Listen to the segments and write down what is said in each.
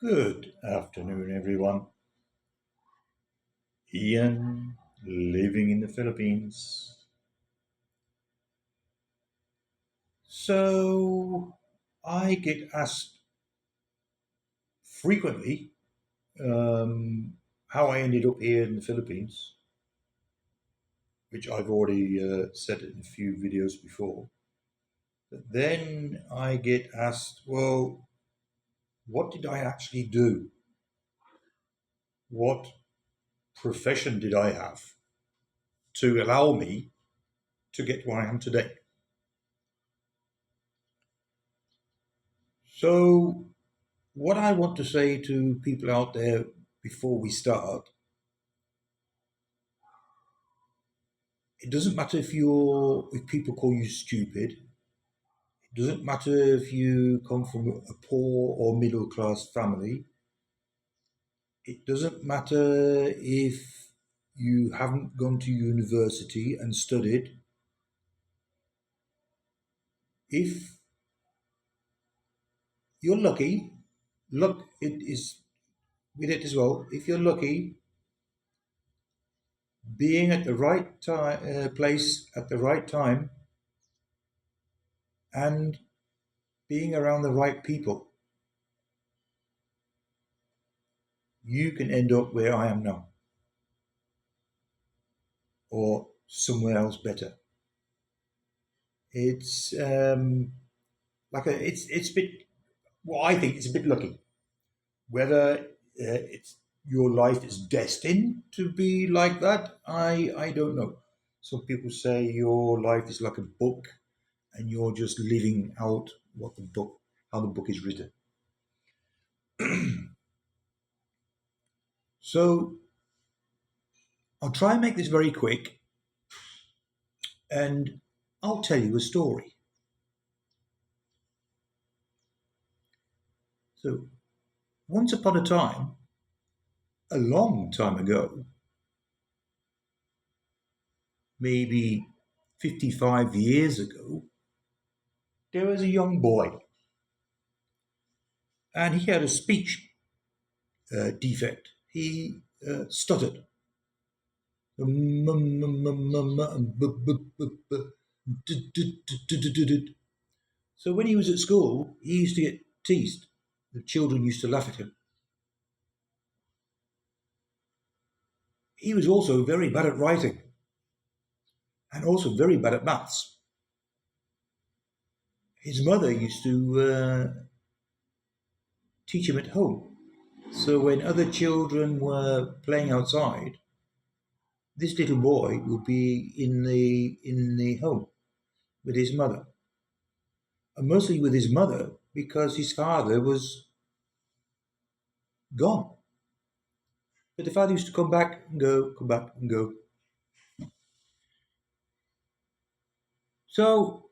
Good afternoon, everyone. Ian, living in the Philippines. So, I get asked frequently how I ended up here in the Philippines, which I've already said in a few videos before. But then I get asked, well, what did I actually do? What profession did I have to allow me to get where I am today? So, what I want to say to people out there before we start, it doesn't matter if people call you stupid. It doesn't matter if you come from a poor or middle class family. It doesn't matter if you haven't gone to university and studied. If you're lucky, luck it is with it as well. If you're lucky, being at the right time, place at the right time, and being around the right people, you can end up where I am now or somewhere else better. It's it's a bit, well, I think it's a bit lucky. Whether it's your life is destined to be like that, I don't know. Some people say your life is like a book and you're just living out what the book, how the book is written. So I'll try and make this very quick and I'll tell you a story. So once upon a time, a long time ago, maybe 55 years ago, there was a young boy and he had a speech defect. He stuttered. So when he was at school, he used to get teased. The children used to laugh at him. He was also very bad at writing and also very bad at maths. His mother used to teach him at home. So when other children were playing outside, this little boy would be in the home with his mother, and mostly with his mother because his father was gone. But the father used to come back and go, come back and go. So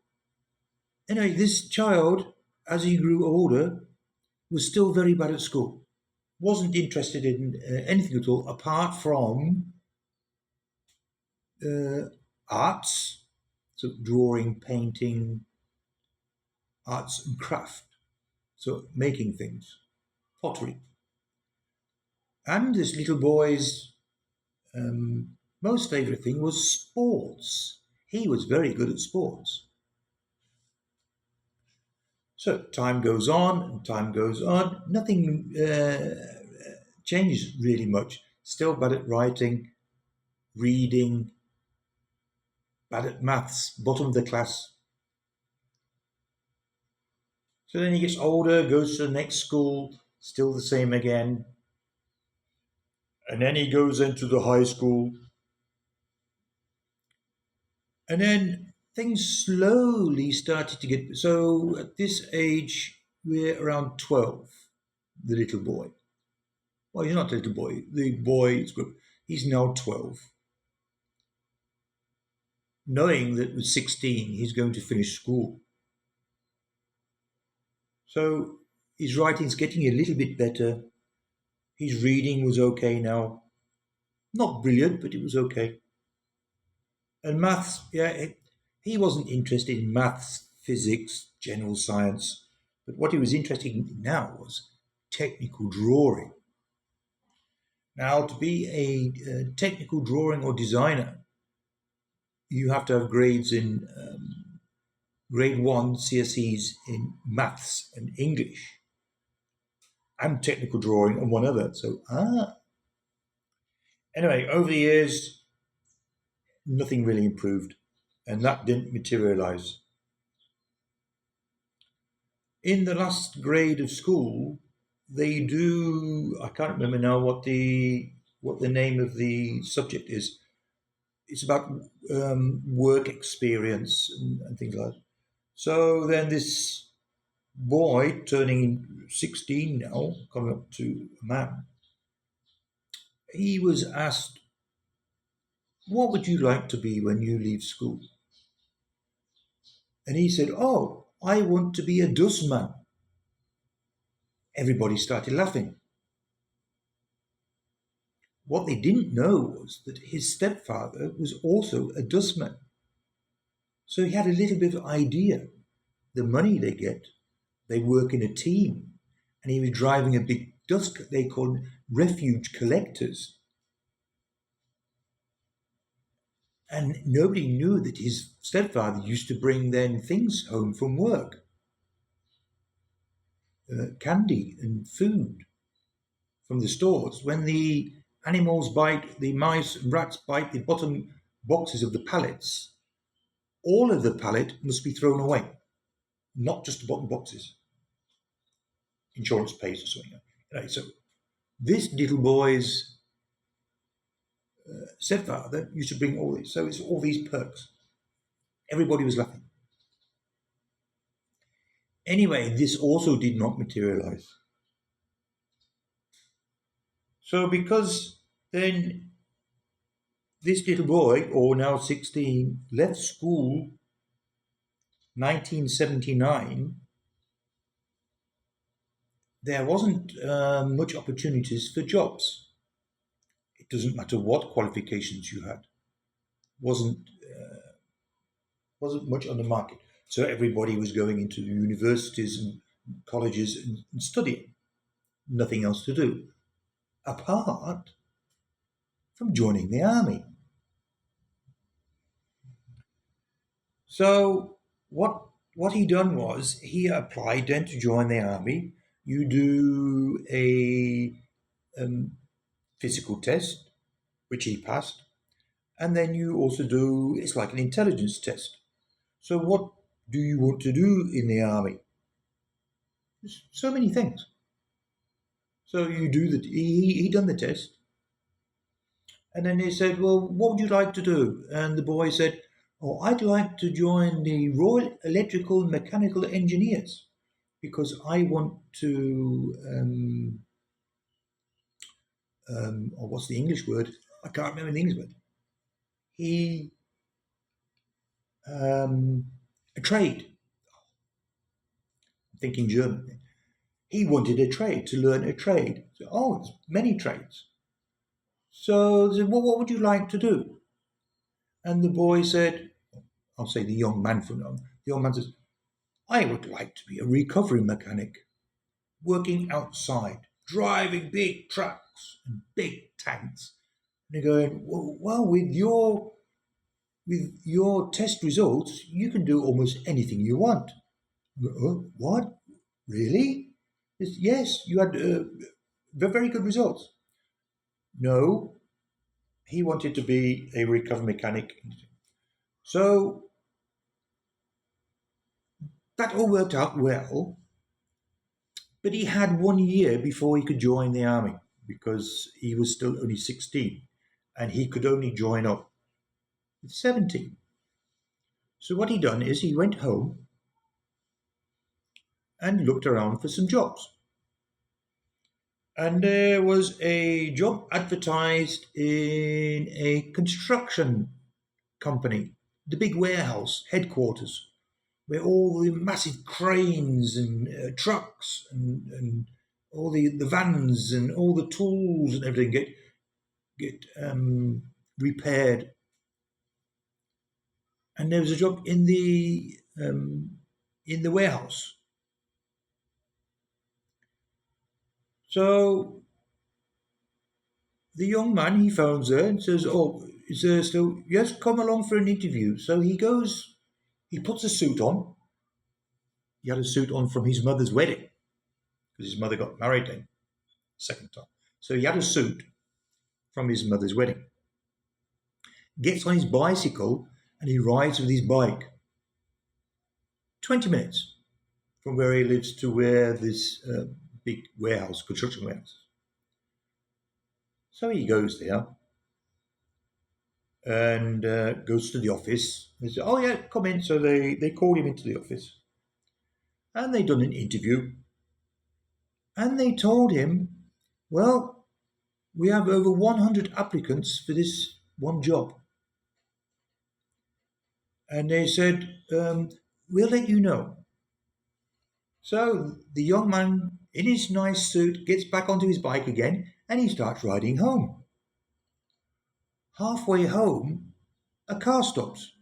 anyway, this child, as he grew older, was still very bad at school. Wasn't interested in anything at all apart from uh, arts, so drawing, painting, arts and craft, so making things, pottery. And this little boy's most favourite thing was sports. He was very good at sports. So time goes on and time goes on. Nothing changes really much. Still bad at writing, reading, bad at maths, bottom of the class. So then he gets older, goes to the next school, still the same again. And then he goes into the high school. And then things slowly started to get. So at this age, we're around 12, the little boy. Well, he's not a little boy. The boy is good. He's now 12. Knowing that with 16 he's going to finish school. So his writing's getting a little bit better. His reading was okay now. Not brilliant, but it was okay. And maths, yeah, he wasn't interested in maths, physics, general science. But what he was interested in now was technical drawing. Now, to be a technical drawing or designer, you have to have grades in grade one CSEs in maths and English, and technical drawing and one other. So, anyway, over the years, nothing really improved, and that didn't materialize. In the last grade of school, they do. I can't remember now what the name of the subject is. It's about work experience and things like that. So then this boy, turning 16 now, coming up to a man, he was asked, "What would you like to be when you leave school?" And he said, "Oh, I want to be a dustman." Everybody started laughing. What they didn't know was that his stepfather was also a dustman. So he had a little bit of idea. The money they get, they work in a team. And he was driving a big dust, they called them refuge collectors. And nobody knew that his stepfather used to bring then things home from work, candy and food from the stores. When the animals bite, the mice and rats bite the bottom boxes of the pallets, all of the pallet must be thrown away, not just the bottom boxes. Insurance pays or something. Right, so this little boy's stepfather used to bring all this. So it's all these perks. Everybody was laughing. Anyway, this also did not materialize. So because then this little boy, or now 16, left school 1979, there wasn't much opportunities for jobs. It doesn't matter what qualifications you had. Wasn't much on the market. So everybody was going into the universities and colleges and studying. Nothing else to do, apart from joining the army. So what he done was he applied then to join the army. You do a physical test, which he passed, and then you also do, it's like an intelligence test. So what do you want to do in the army? There's so many things. So you do he done the test, and then they said, "Well, what would you like to do?" And the boy said, "Oh, I'd like to join the Royal Electrical and Mechanical Engineers because I want to or what's the English word? I can't remember the English word. He a trade. I'm thinking German. He wanted a trade to learn a trade. So, it's many trades. So they said, "Well, what would you like to do?" And the boy said, "I'll say the young man for now." The young man says, "I would like to be a recovery mechanic, working outside, driving big trucks and big tanks." And they're going, "Well, with your test results, you can do almost anything you want." "Oh, what? Really?" "Yes, you had very good results." No, he wanted to be a recovery mechanic. So that all worked out well, but he had 1 year before he could join the army because he was still only 16 and he could only join up at 17. So what he done is he went home and looked around for some jobs. And there was a job advertised in a construction company, the big warehouse headquarters, where all the massive cranes and trucks and all the vans and all the tools and everything get repaired. And there was a job in the warehouse. So the young man, he phones her and says, "Oh, is there still? Yes, come along for an interview." So he goes. He puts a suit on. He had a suit on from his mother's wedding because his mother got married then, second time. So he had a suit from his mother's wedding. Gets on his bicycle and he rides with his bike. 20 minutes from where he lives to where this big warehouse, construction warehouse. So he goes there and goes to the office. They say, "Oh yeah, come in." So they call him into the office, and they done an interview, and they told him, "Well, we have over 100 applicants for this one job," and they said, "We'll let you know." So the young man, in his nice suit, gets back onto his bike again, and he starts riding home. Halfway home, a car stops.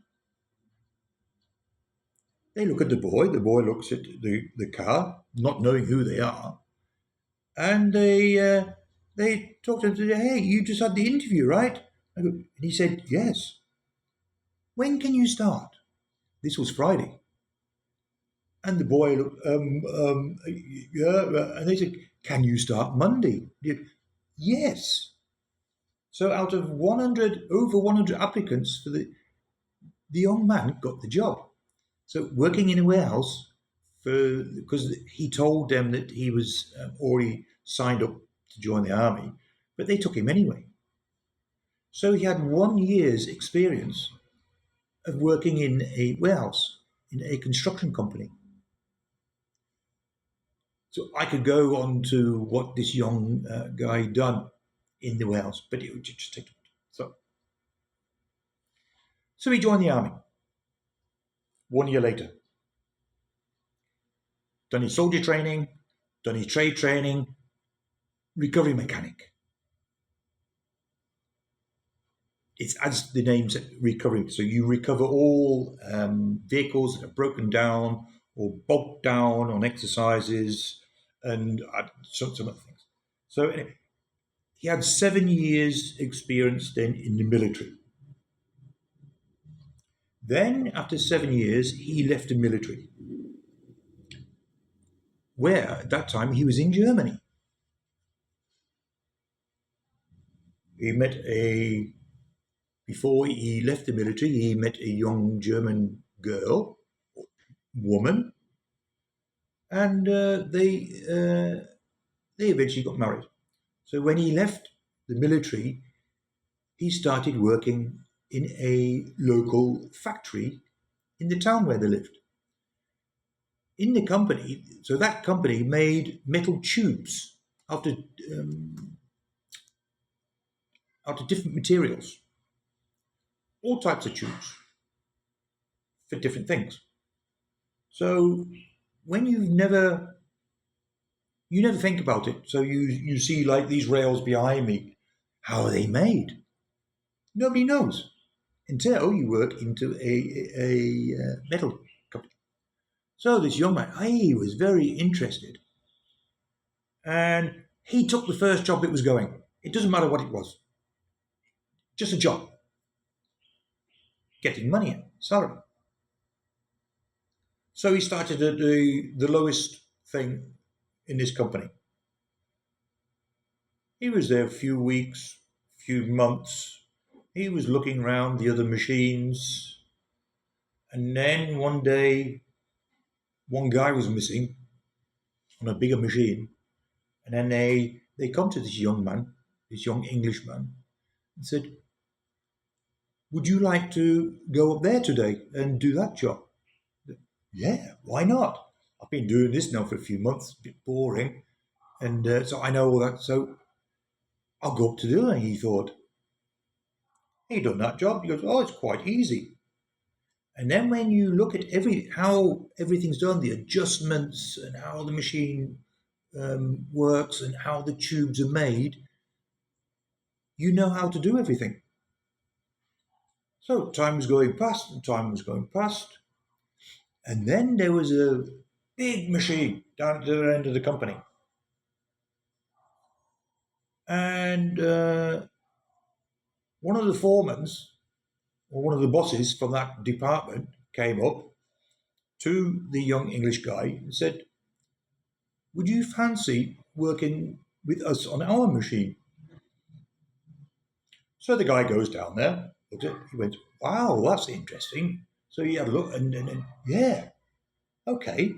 They look at the boy. The boy looks at the car, not knowing who they are, and they talk to him. Say, "Hey, you just had the interview, right?" And he said, "Yes." "When can you start?" This was Friday, and the boy looked, yeah, and they said, "Can you start Monday?" "Yes." So out of 100, over 100 applicants for the young man got the job. So working in a warehouse for because he told them that he was already signed up to join the army, but they took him anyway. So he had 1 year's experience of working in a warehouse in a construction company. So I could go on to what this young guy done in the warehouse, but it would just take. So so he joined the army 1 year later. Done his soldier training, done his trade training, recovery mechanic. It's as the name says, recovery. So you recover all vehicles that are broken down or bogged down on exercises and some other things. So anyway, he had 7 years experience then in the military. Then after 7 years, he left the military, where at that time he was in Germany. He met a Before he left the military, he met a young German girl, woman, and they eventually got married. So when he left the military, he started working in a local factory in the town where they lived. In the company, so that company made metal tubes out of, um, out of different materials, all types of tubes for different things. So when you never think about it. So you see like these rails behind me. How are they made? Nobody knows until you work into a metal company. So this young man, he was very interested, and he took the first job that was going. It doesn't matter what it was, just a job, getting money in, salary. So he started at the lowest thing in this company. He was there a few weeks, few months. He was looking around the other machines, and then one day, one guy was missing on a bigger machine. And then they come to this young man, this young Englishman, and said, "Would you like to go up there today and do that job?" "Yeah, why not? I've been doing this now for a few months, a bit boring. And so I know all that. So I'll go up to do it." He thought, he done that job. He goes, "Oh, it's quite easy." And then when you look at how everything's done, the adjustments and how the machine works and how the tubes are made, you know how to do everything. So time was going past and time was going past. And then there was a big machine down at the other end of the company. And one of the foremans, or one of the bosses from that department, came up to the young English guy and said, "Would you fancy working with us on our machine?" So the guy goes down there, looked at it, he went, "Wow, that's interesting." So he had a look and yeah, okay.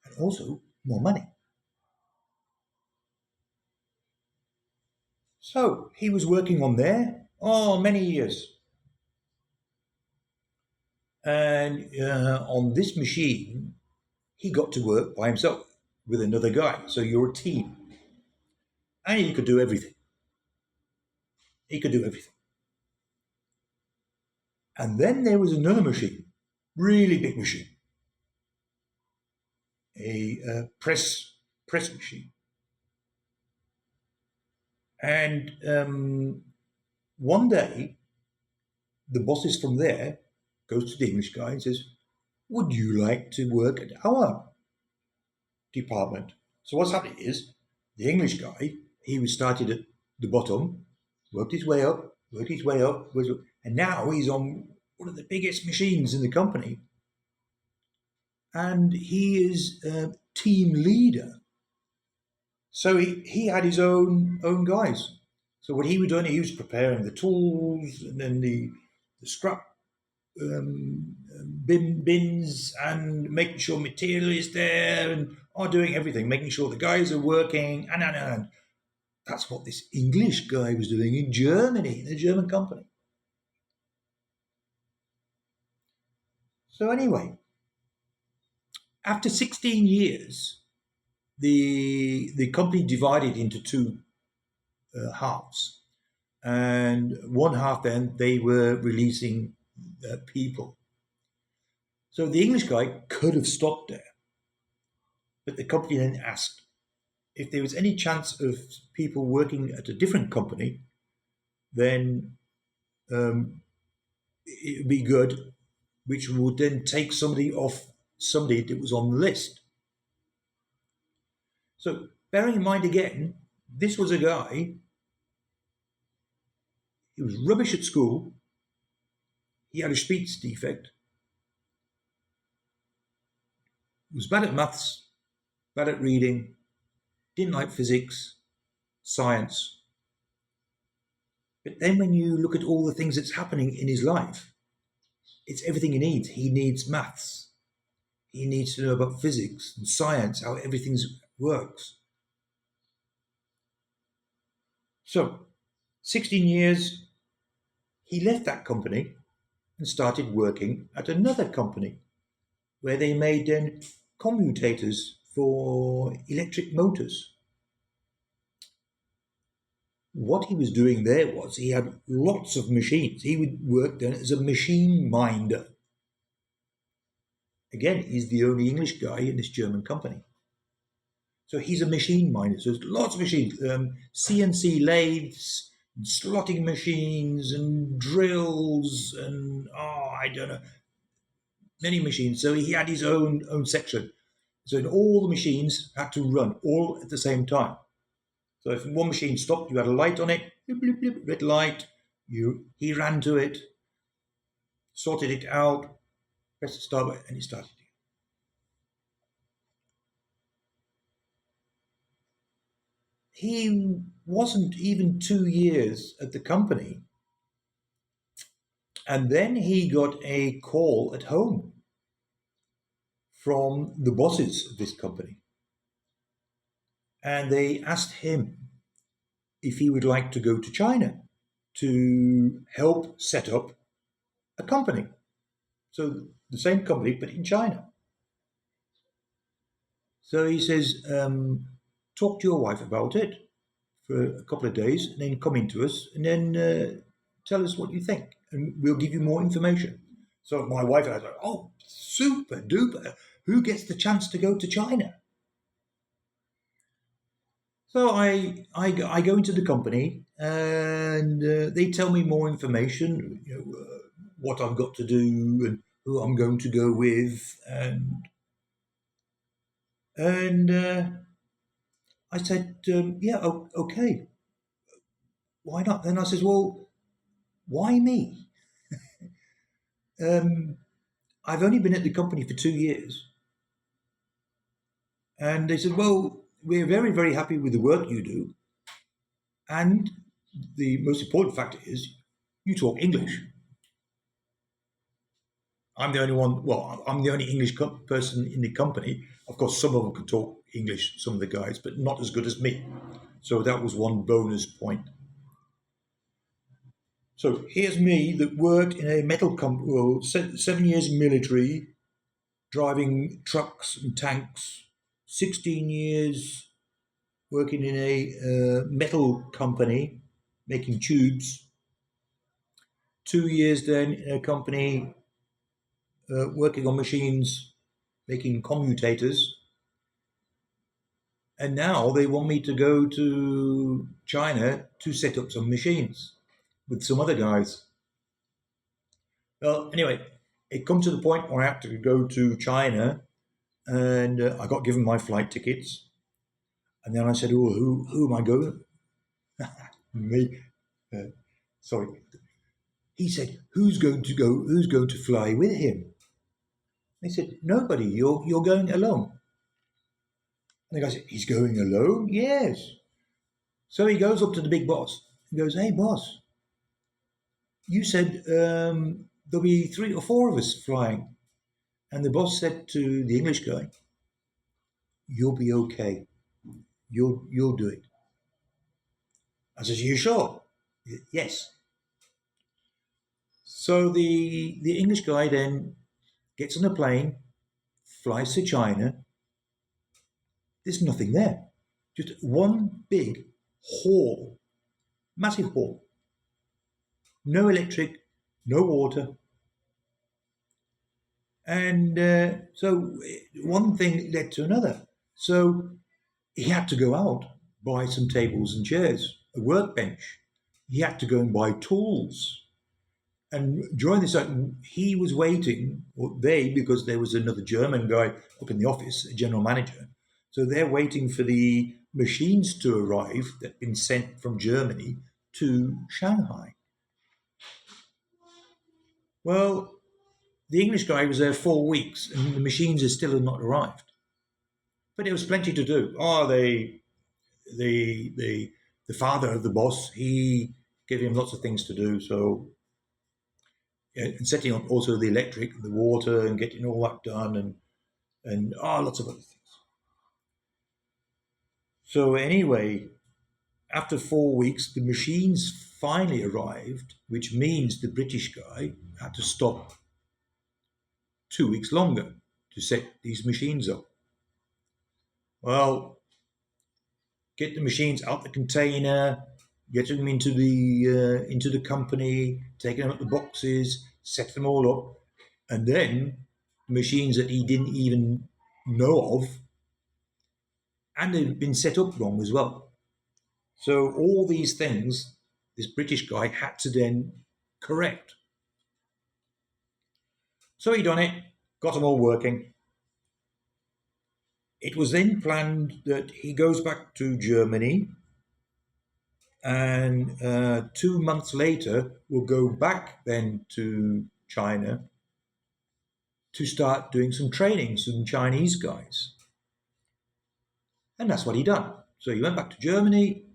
And also more money. So he was working on there, oh, many years. And on this machine, he got to work by himself with another guy. So you're a team. And he could do everything. He could do everything. And then there was another machine, really big machine, a press machine. And one day, the bosses from there goes to the English guy and says, "Would you like to work at our department?" So what's happening is the English guy, he was started at the bottom, worked his way up, worked his way up, and now he's on one of the biggest machines in the company, and he is team leader. So he had his own guys. So what he was doing, he was preparing the tools and then the scrap bins and making sure material is there and are doing everything, making sure the guys are working. And that's what this English guy was doing in Germany, in a German company. So anyway, after 16 years, the company divided into two halves, and one half then they were releasing people. So the English guy could have stopped there, but the company then asked if there was any chance of people working at a different company, then um, it would be good, which would then take somebody off somebody that was on the list. So bearing in mind again, this was a guy, he was rubbish at school, he had a speech defect, was bad at maths, bad at reading, didn't like physics, science. But then when you look at all the things that's happening in his life, it's everything he needs. He needs maths. He needs to know about physics and science, how everything works. So, 16 years, he left that company and started working at another company where they made then commutators for electric motors. What he was doing there was he had lots of machines. He would work then as a machine minder. Again, he's the only English guy in this German company. So he's a machine minder. So there's lots of machines, CNC lathes, slotting machines, and drills, and I don't know, many machines. So he had his own section. So in all the machines had to run all at the same time. So if one machine stopped, you had a light on it, blip, blip, blip, red light. He ran to it, sorted it out, pressed the start button, and it started. He wasn't even 2 years at the company. And then he got a call at home from the bosses of this company. And they asked him if he would like to go to China to help set up a company. So the same company, but in China. So he says, talk to your wife about it for a couple of days and then come into us and then tell us what you think and we'll give you more information. So my wife and I was like, oh, super duper. Who gets the chance to go to China? So I go into the company and they tell me more information, what I've got to do and who I'm going to go with, and I said, yeah, okay. why not? Then I says, well, why me? Um, I've only been at the company for 2 years. And they said, well, we're very, very happy with the work you do. And the most important factor is you talk English. I'm the only one, well, I'm the only English person in the company. Of course, some of them could talk English, some of the guys, but not as good as me. So that was one bonus point. So here's me that worked in a metal company, well, 7 years military, driving trucks and tanks, 16 years working in a metal company, making tubes, 2 years then in a company working on machines, making commutators. And now they want me to go to China to set up some machines with some other guys. Well, anyway, it come to the point where I had to go to China, and I got given my flight tickets. And then I said, "Oh, who am I going?" Me. Uh, sorry. He said, "Who's going to go? Who's going to fly with him?" They said, "Nobody. You're going alone." And the guy said, "He's going alone?" Yes. So he goes up to the big boss. He goes, "Hey, boss, you said there'll be 3 or 4 of us flying." And the boss said to the English guy, "You'll be okay. You'll do it." I says, "You sure?" Yes. So the English guy then gets on a plane, flies to China. There's nothing there. Just one big hall, massive hall. No electric, no water. And so one thing led to another. So he had to go out, buy some tables and chairs, a workbench. He had to go and buy tools. And during this time, he was waiting, or they, because there was another German guy up in the office, a general manager. So they're waiting for the machines to arrive that had been sent from Germany to Shanghai. Well, the English guy was there 4 weeks, and the machines are still not arrived. But there was plenty to do. Oh, the father of the boss, he gave him lots of things to do. So and setting up also the electric, the water, and getting all that done, and lots of other things. So anyway, after 4 weeks, the machines finally arrived, which means the British guy had to stop 2 weeks longer to set these machines up. Well, get the machines out the container, get them into the company, taking them out the boxes, set them all up, and then machines that he didn't even know of, and they've been set up wrong as well. So all these things, this British guy had to then correct. So he done it, got them all working. It was then planned that he goes back to Germany, and 2 months later we'll go back then to China to start doing some training, some Chinese guys. And that's what he done. So he went back to Germany,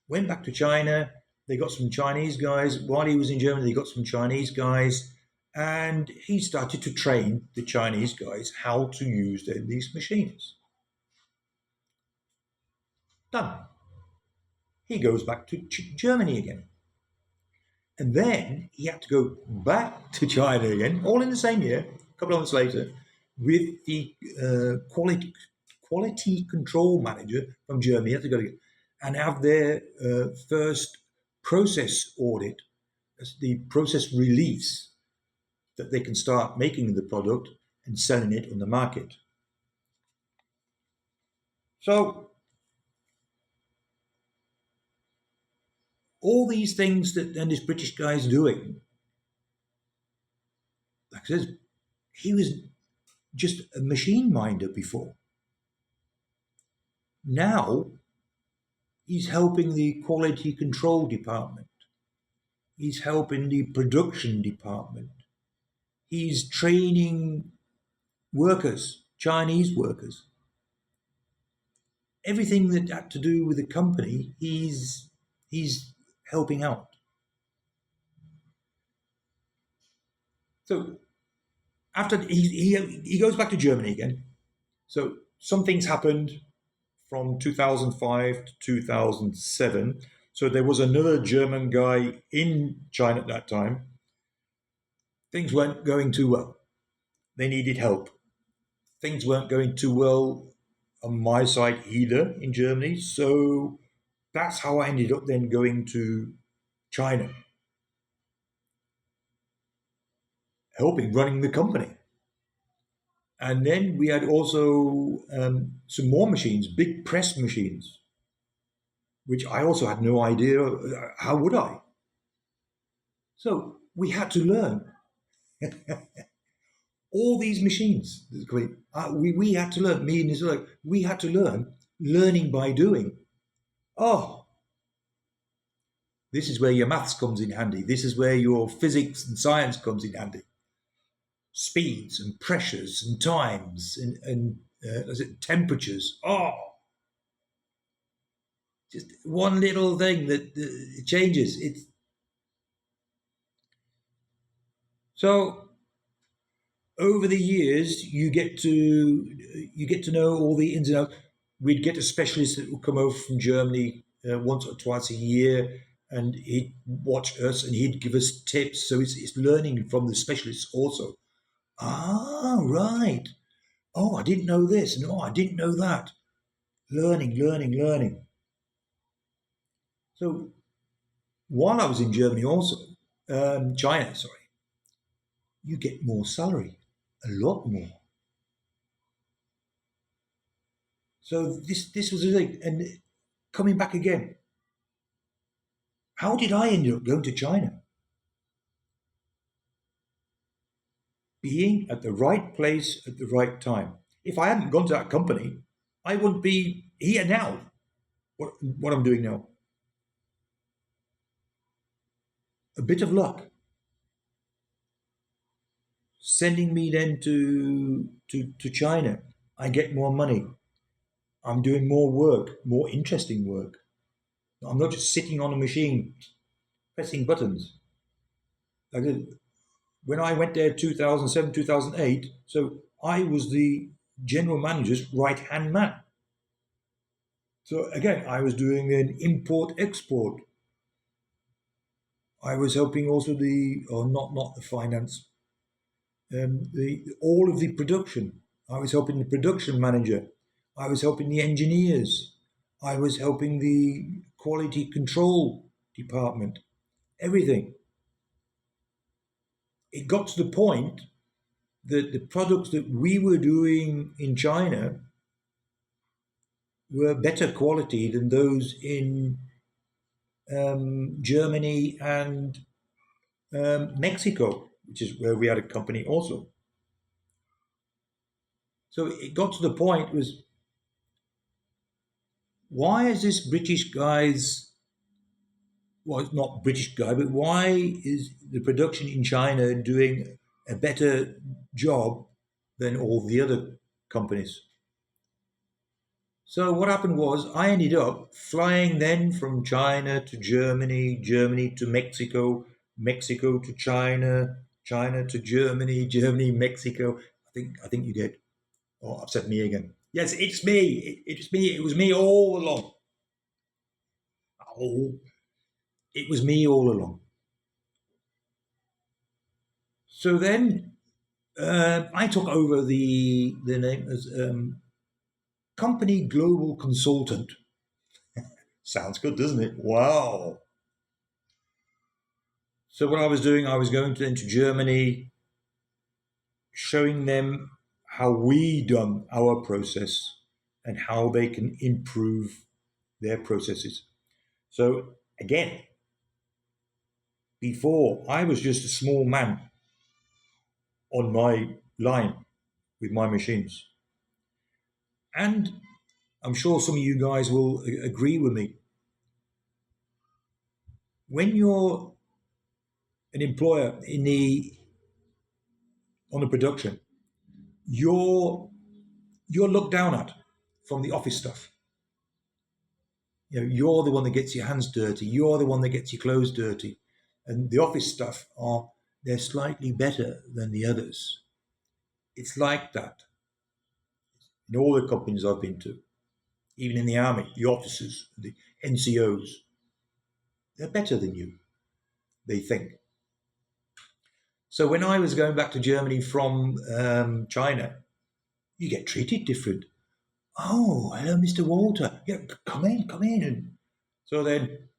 went back to China. They got some Chinese guys. While he was in Germany, they got some Chinese guys. And he started to train the Chinese guys how to use these machines. Done. He goes back to Germany again. And then he had to go back to China again, all in the same year, a couple of months later, with the quality control manager from Germany. He had to go again and have their first process audit, the process release, that they can start making the product and selling it on the market. So all these things that then this British guy is doing, like I said, he was just a machine minder before. Now He's helping the quality control department. He's helping the production department. He's training workers, Chinese workers. Everything that had to do with the company, he's helping out. So after he goes back to Germany again. So some things happened from 2005 to 2007. So there was another German guy in China at that time. Things weren't going too well. They needed help. Things weren't going too well on my side either in Germany. So that's how I ended up then going to China, helping running the company. And then we had also some more machines, big press machines, which I also had no idea. How would I? So we had to learn all these machines. We had to learn, me and his like, we had to learn, learning by doing. Oh, this is where your maths comes in handy. This is where your physics and science comes in handy. Speeds and pressures and times and temperatures. Oh, just one little thing that changes. It's so over the years you get to know all the ins and outs. We'd get a specialist that would come over from Germany once or twice a year, and he'd watch us and he'd give us tips. So it's learning from the specialists also. Ah, right. Oh, I didn't know this, and oh, I didn't know that. Learning, learning, learning. So while I was in Germany, also China, sorry, you get more salary, a lot more. So this was the thing, and coming back again. How did I end up going to China? Being at the right place at the right time. If I hadn't gone to that company, I wouldn't be here now. What I'm doing now. A bit of luck sending me then to China. I get more money. I'm doing more work, more interesting work. I'm not just sitting on a machine pressing buttons. Like when I went there 2007, 2008, so I was the general manager's right hand man. So again, I was doing an import export. I was helping also or not the finance, the all of the production. I was helping the production manager. I was helping the engineers. I was helping the quality control department. Everything. It got to the point that the products that we were doing in China were better quality than those in Germany and Mexico, which is where we had a company also. So it got to the point was why is this British guy's well, it's not British guy, but why is the production in China doing a better job than all the other companies? So what happened was I ended up flying then from China to Germany, Germany to Mexico, Mexico to China, China to Germany, Germany, Mexico. I think you get. Oh, I've said me again. Yes, it's me. It's me. It was me all along. Oh, it was me all along. So then I took over the name as company global consultant. Sounds good, doesn't it? Wow. So what I was doing, I was going into Germany, showing them how we done our process and how they can improve their processes. So again, before I was just a small man on my line with my machines. And I'm sure some of you guys will agree with me. when you're an employer in the on the production, you're you're looked down at from the office stuff. You're the one that gets your hands dirty. You're the one that gets your clothes dirty, and the office stuff are they're slightly better than the others. It's like that in all the companies I've been to, even in the army, the officers, the NCOs, they're better than you. They think. So when I was going back to Germany from China, you get treated different. Oh, hello, Mr. Walter. Yeah, come in, come in. And so then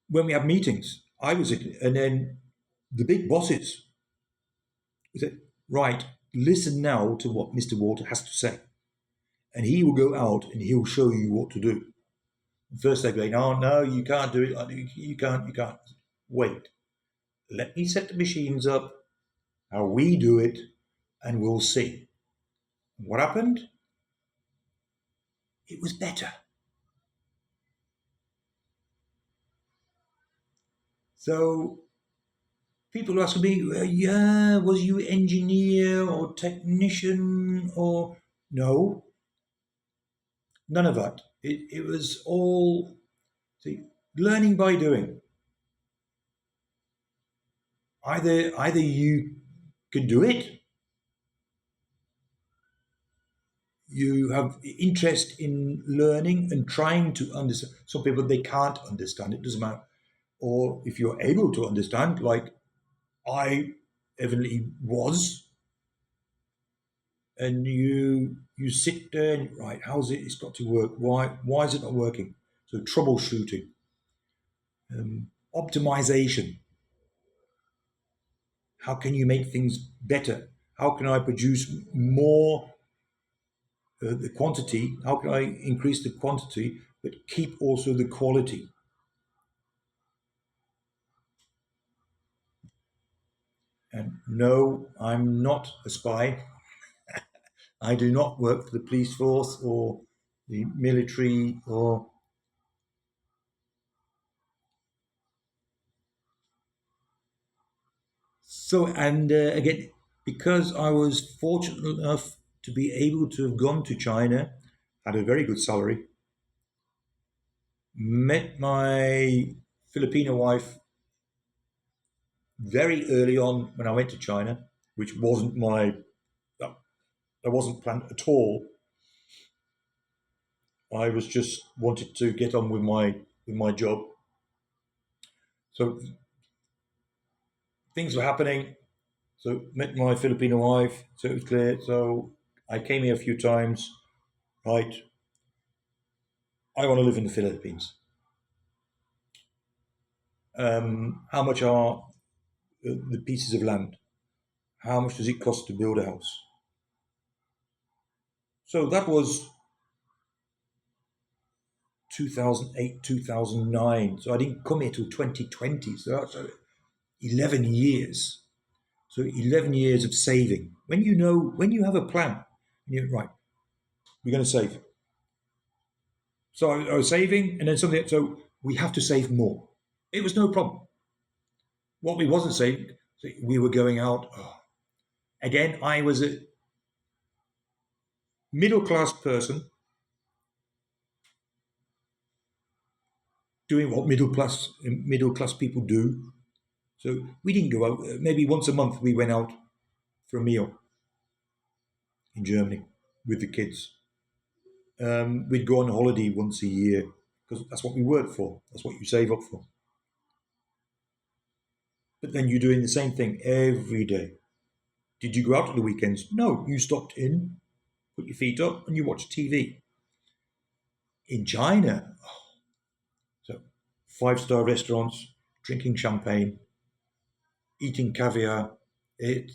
when we have meetings, I was in, and then the big bosses said, right, listen now to what Mr. Walter has to say. And he will go out and he'll show you what to do. First they're going, oh, no, you can't do it. You can't. Wait, let me set the machines up, how we do it, and we'll see. What happened? It was better. So people are asking me, yeah, was you engineer or technician or no? None of that. It was all see, learning by doing. Either you can do it, you have interest in learning and trying to understand. Some people they can't understand. It doesn't matter. Or if you're able to understand, like I evidently was, and you sit there and right, how's it? It's got to work. Why is it not working? So troubleshooting, optimization. How can you make things better? How can I produce more the quantity? How can I increase the quantity but keep also the quality? And no, I'm not a spy. I do not work for the police force or the military or so. And again, because I was fortunate enough to be able to have gone to China, had a very good salary, met my Filipino wife very early on when I went to China, which wasn't that wasn't planned at all. I was just wanted to get on with my job. So things were happening. So met my Filipino wife. So it was clear. So I came here a few times. Right, I want to live in the Philippines. How much are the pieces of land? How much does it cost to build a house? So that was 2008, 2009. So I didn't come here till 2020. So that's 11 years. So 11 years of saving. When you have a plan, and you're right, we're going to save. So I was saving, and then something. So we have to save more. It was no problem. What we wasn't saving, we were going out. Oh. Again, I was a middle class person doing what middle class people do. So we didn't go out. Maybe once a month we went out for a meal in Germany with the kids. We'd go on holiday once a year because that's what we work for. That's what you save up for. But then you're doing the same thing every day. Did you go out on the weekends? No, you stopped in, put your feet up, and you watched TV. In China, so 5-star restaurants, drinking champagne, eating caviar. It's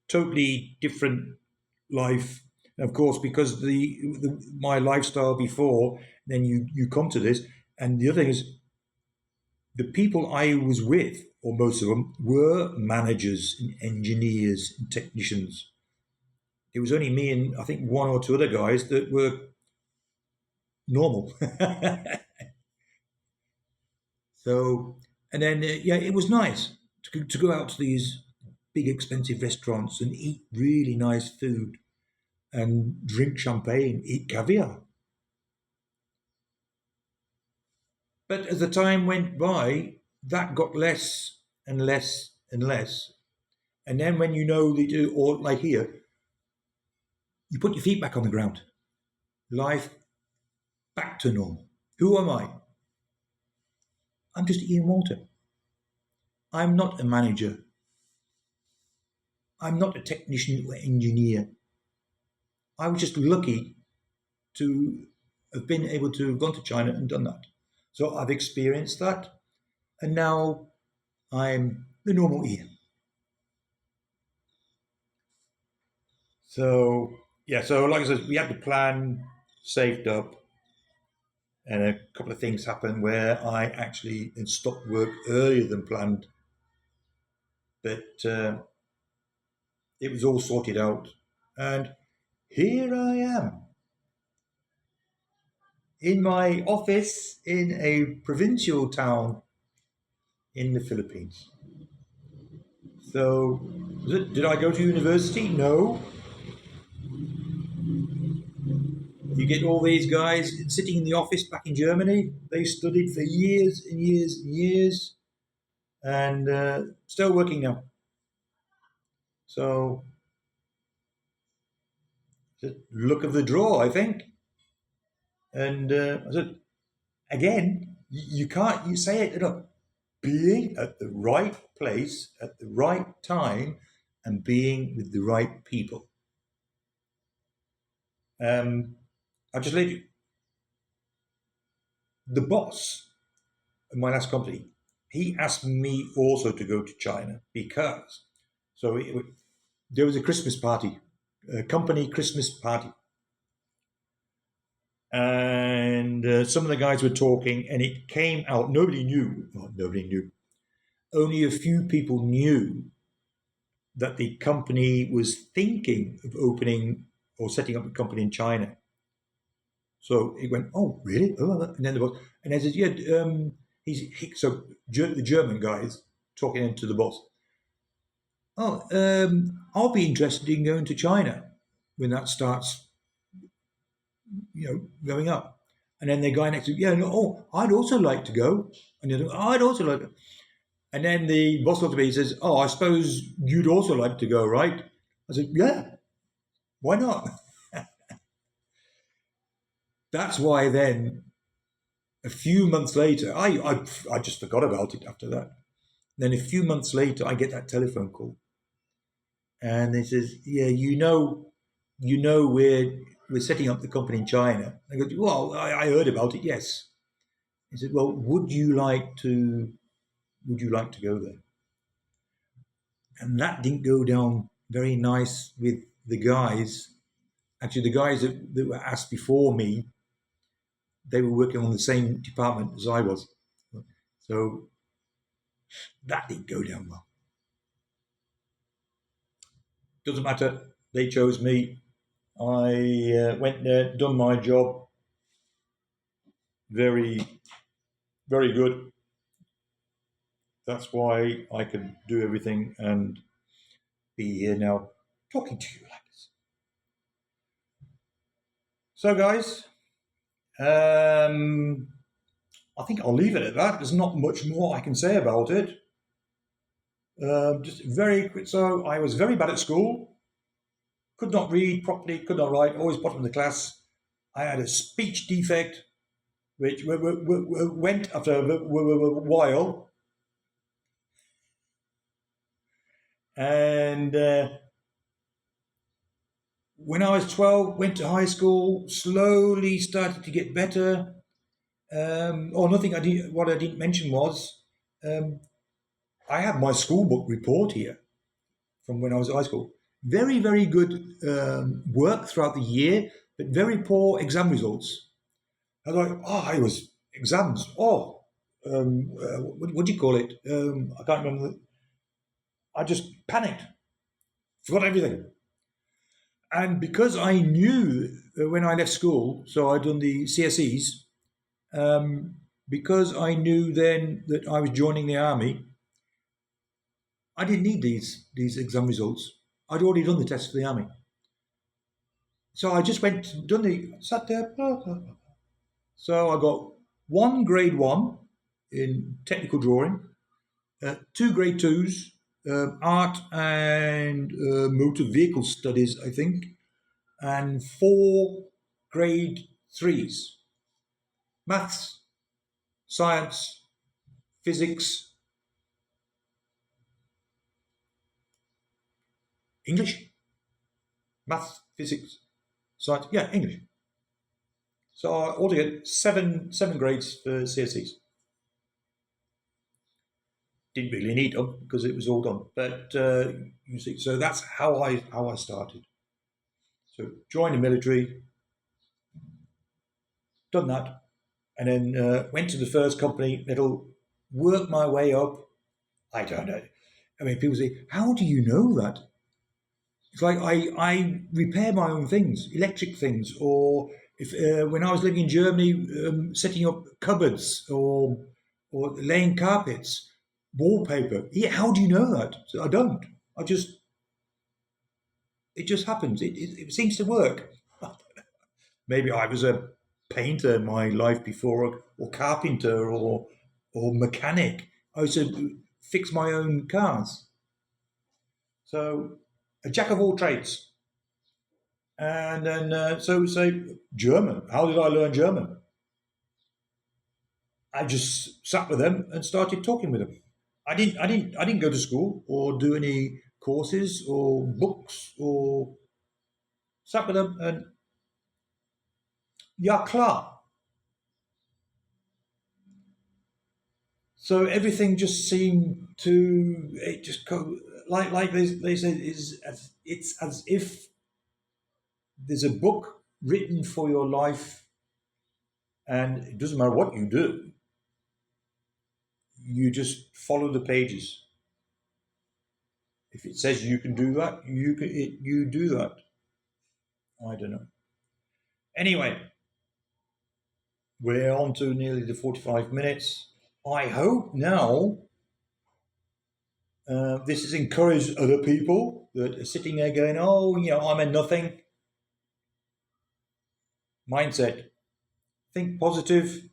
totally different life. And of course, because my lifestyle before, then you come to this. And the other thing is, the people I was with, or most of them, were managers and engineers and technicians. It was only me and I think one or two other guys that were normal. So, and then yeah, it was nice to go out to these big expensive restaurants and eat really nice food and drink champagne, eat caviar. But as the time went by, that got less and less and less. And then when you know they do, or like here, you put your feet back on the ground. Life back to normal. Who am I? I'm just Ian Walter. I'm not a manager. I'm not a technician or engineer. I was just lucky to have been able to have gone to China and done that. So I've experienced that, and now I'm the normal Ian. So yeah, so like I said, we had the plan saved up, and a couple of things happened where I actually stopped work earlier than planned, but it was all sorted out, and here I am in my office in a provincial town in the Philippines. So, did I go to university? No. You get all these guys sitting in the office back in Germany. They studied for years and years and years, and still working now. So, the luck of the draw, I think. And I said, again, you can't you say it enough. Being at the right place at the right time and being with the right people. I'll just let you. The boss of my last company, he asked me also to go to China because so there was a Christmas party, a company Christmas party, and some of the guys were talking, and it came out. Nobody knew. Well, nobody knew. Only a few people knew that the company was thinking of opening or setting up a company in China. So he went, "Oh, really?" Oh, and then the boss, and I said, "Yeah." So the German guys talking into the boss. Oh, I'll be interested in going to China when that starts, going up. And then the guy next to, yeah, no, oh, I'd also like to go. And then, oh, I'd also like to. And then the boss looked at me and says, "Oh, I suppose you'd also like to go, right?" I said, "Yeah, why not?" That's why then a few months later, I just forgot about it after that. Then a few months later, I get that telephone call, and they says, "Yeah, we're setting up the company in China." I go, "Well, I heard about it. Yes." He said, "Well, would you like to go there?" And that didn't go down very nice with the guys. Actually, the guys that were asked before me, they were working on the same department as I was. So that didn't go down well. Doesn't matter. They chose me. I went there, done my job. Very, very good. That's why I could do everything and be here now talking to you like this. So, guys, um, I think I'll leave it at that. There's not much more I can say about it. Just very quick. So, I was very bad at school. Could not read properly. Could not write. Always bottom of the class. I had a speech defect, which went after a while. And when I was 12, went to high school. Slowly started to get better. Nothing. What I didn't mention was um, I have my school book report here from when I was at high school. Very, very good work throughout the year, but very poor exam results. I was like, I was exams. What do you call it? I can't remember. I just panicked, forgot everything. And because I knew when I left school, so I'd done the CSEs, um, because I knew then that I was joining the army, I didn't need these exam results. I'd already done the test for the army. So I just went, done the, sat there, blah, blah, blah. So I got one grade one in technical drawing, two grade twos, art and motor vehicle studies, I think, and four grade threes, maths, science, physics, English, maths, physics, science, yeah, English. So altogether, seven grades for CSEs. Didn't really need them because it was all done. But you see, so that's how I started. So joined the military, done that, and then went to the first company that'll work my way up. I don't know. I mean, people say, "How do you know that?" It's like I repair my own things, electric things, or if when I was living in Germany, setting up cupboards or laying carpets, wallpaper. Yeah, how do you know that? I don't. I just it just happens. It seems to work. Maybe I was a painter in my life before, or carpenter, or mechanic. I used to fix my own cars. So a jack of all trades. And then so say German. How did I learn German? I just sat with them and started talking with them. I didn't go to school or do any courses or books or sat with them and ja klar. So everything just seemed to it just like they said it's as if there's a book written for your life, and it doesn't matter what you do, you just follow the pages. If it says you can do that, you do that. I don't know. Anyway, we're on to nearly the 45 minutes. I hope now this has encouraged other people that are sitting there going, "Oh, I'm a nothing." Mindset. Think positive,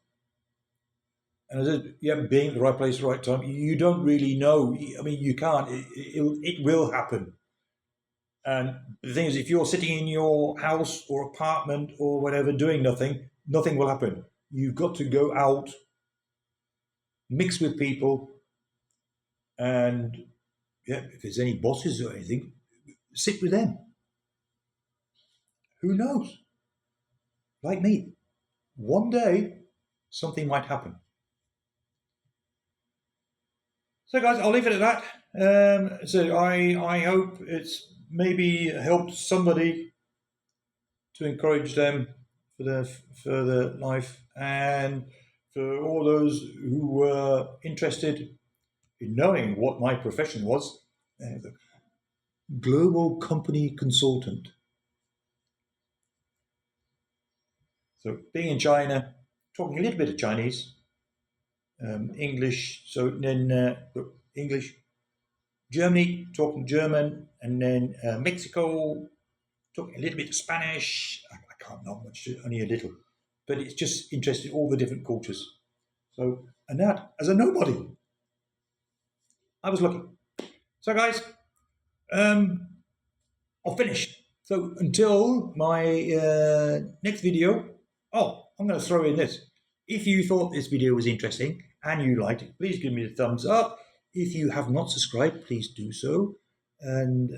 and being at the right place at the right time. You don't really know. I mean, you can't. It will happen. And the thing is, if you're sitting in your house or apartment or whatever doing nothing, nothing will happen. You've got to go out, mix with people, and yeah, if there's any bosses or anything, sit with them. Who knows? Like me, one day something might happen. So, guys, I'll leave it at that. So, I hope it's maybe helped somebody to encourage them for their further life, and for all those who were interested in knowing what my profession was, the global company consultant. So, being in China, talking a little bit of Chinese, English, so then English, Germany, talking German, and then Mexico, talking a little bit of Spanish. I can't know much, only a little, but it's just interesting all the different cultures. So, and that as a nobody, I was lucky. So, guys, um, I'll finish. So, until my next video, I'm going to throw in this. If you thought this video was interesting and you liked it, please give me a thumbs up. If you have not subscribed, please do so, and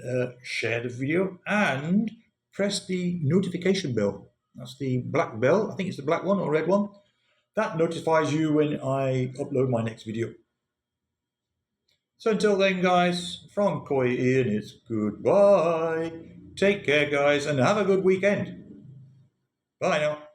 share the video and press the notification bell. That's the black bell. I think it's the black one or red one. That notifies you when I upload my next video. So until then, guys, from Koi Ian, it's goodbye. Take care, guys, and have a good weekend. Bye now.